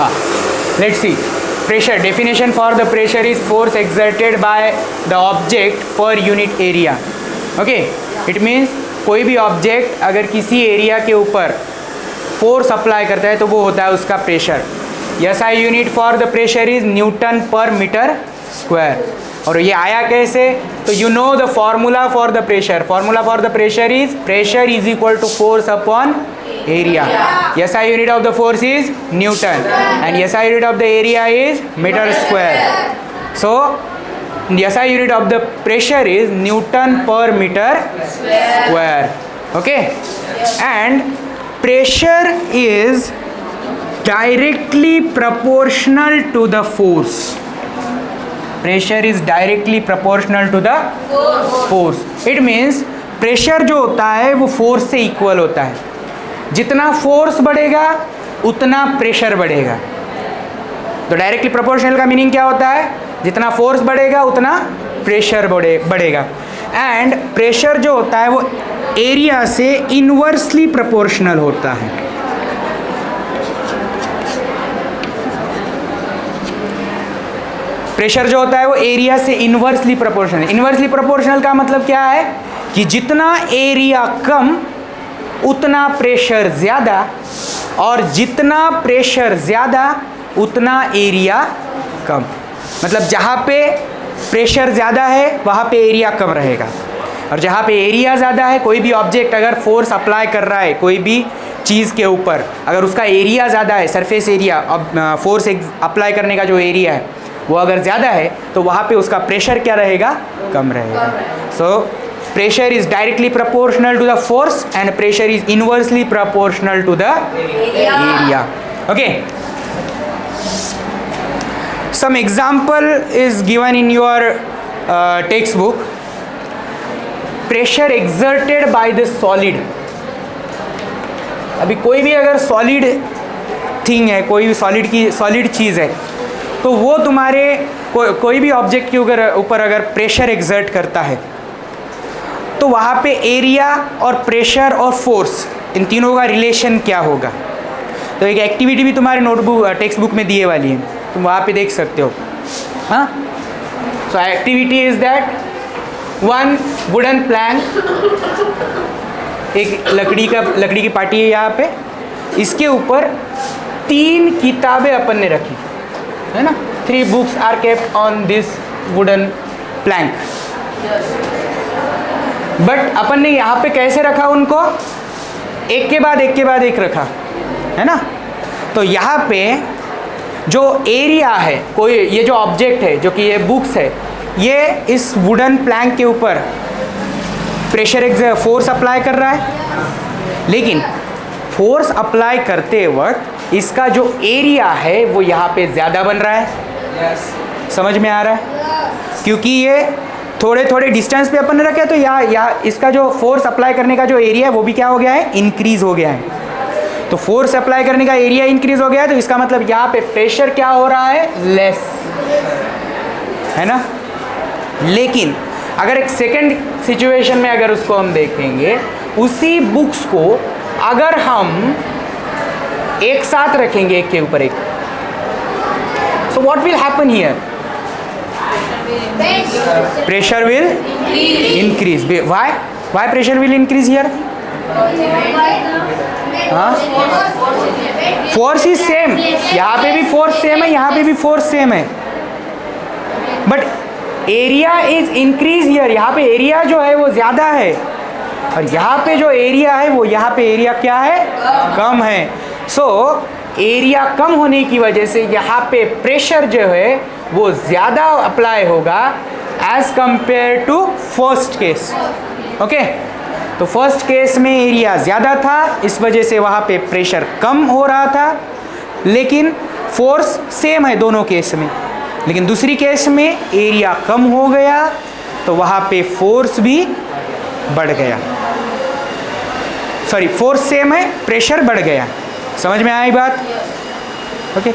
हाँ, let's see pressure. Definition for the pressure is force exerted by the object per unit area. Okay, it means कोई भी object अगर किसी area के ऊपर फोर्स अप्लाई करता है तो वो होता है उसका pressure. SI unit for the pressure is newton per metre square. और ये आया कैसे? तो you know the formula for the pressure. Formula for the pressure is equal to force upon area. SI unit of the force is Newton and SI unit of the area is meter square. So SI unit of the pressure is Newton per meter square. Okay, and pressure is directly proportional to the force. Pressure is directly proportional to the force. It means pressure जो होता है वो force से equal होता है. जितना force बढ़ेगा उतना प्रेशर बढ़ेगा. तो डायरेक्टली प्रोपोर्शनल का मीनिंग क्या होता है? जितना फोर्स बढ़ेगा उतना प्रेशर बढ़ेगा. एंड प्रेशर जो होता है वो एरिया से इनवर्सली प्रोपोर्शनल होता है. प्रेशर जो होता है वो एरिया से इनवर्सली प्रोपोर्शनल. इनवर्सली प्रोपोर्शनल का मतलब क्या है? कि जितना एरिया कम उतना प्रेशर ज़्यादा, और जितना प्रेशर ज़्यादा उतना एरिया कम. मतलब जहाँ पे प्रेशर ज़्यादा है वहाँ पे एरिया कम रहेगा, और जहाँ पे एरिया ज़्यादा है, कोई भी ऑब्जेक्ट अगर फोर्स अप्लाई कर रहा है कोई भी चीज़ के ऊपर, अगर उसका एरिया ज़्यादा है, सरफेस एरिया, फोर्स अप्लाई करने का जो एरिया है वो अगर ज़्यादा है तो वहाँ पे उसका प्रेशर क्या रहेगा? कम रहेगा. सो pressure is directly proportional to the force and pressure is inversely proportional to the area. Okay, some example is given in your textbook. Pressure exerted by the solid. अभी कोई भी अगर solid thing है, कोई भी solid चीज़ है, तो वो तुम्हारे कोई भी ऑब्जेक्ट के ऊपर अगर प्रेशर एक्सर्ट करता है तो वहाँ पे एरिया और प्रेशर और फोर्स इन तीनों का रिलेशन क्या होगा. तो एक एक्टिविटी भी तुम्हारे नोटबुक टेक्स्ट बुक में दिए वाली है, तुम वहाँ पे देख सकते हो. हाँ, सो activity is that one wooden plank, एक लकड़ी की पार्टी है यहाँ पे, इसके ऊपर 3 किताबें अपन ने रखी है ना. 3 books are kept on this wooden plank. But अपन ने यहाँ पे कैसे रखा उनको? एक के बाद एक रखा है ना. तो यहाँ पे जो एरिया है, कोई ये जो ऑब्जेक्ट है जो कि ये बुक्स है, ये इस वुडन प्लैंक के ऊपर प्रेशर फोर्स अप्लाई कर रहा है, लेकिन फोर्स अप्लाई करते वक्त इसका जो एरिया है वो यहाँ पे ज़्यादा बन रहा है. समझ में आ रहा है? क्योंकि ये थोड़े डिस्टेंस पे अपन ने रखे, तो यहाँ इसका जो फोर्स अप्लाई करने का जो एरिया है वो भी क्या हो गया है? इंक्रीज हो गया है. तो फोर्स अप्लाई करने का एरिया इंक्रीज हो गया है, तो इसका मतलब यहाँ पे प्रेशर क्या हो रहा है? लेस, है ना. लेकिन अगर एक सेकंड सिचुएशन में अगर उसको हम देखेंगे, उसी बुक्स को अगर हम एक साथ रखेंगे एक के ऊपर एक, so what will happen here? Pressure will increase. Why pressure will increase here? हाँ, force is same. यहाँ पे भी force same है, यहाँ पे भी force same है, but area is increase here. यहाँ पे area जो है वो ज़्यादा है, और यहाँ पे जो area है वो यहाँ पे area क्या है? कम है. So एरिया कम होने की वजह से यहाँ पे प्रेशर जो है वो ज़्यादा अप्लाई होगा as compare to first case. Okay, तो फर्स्ट केस में एरिया ज़्यादा था, इस वजह से वहाँ पे प्रेशर कम हो रहा था, लेकिन फोर्स सेम है दोनों केस में. लेकिन दूसरी केस में एरिया कम हो गया तो वहाँ पे फोर्स भी बढ़ गया. सॉरी, फोर्स सेम है, प्रेशर बढ़ गया. समझ में आई बात? ओके.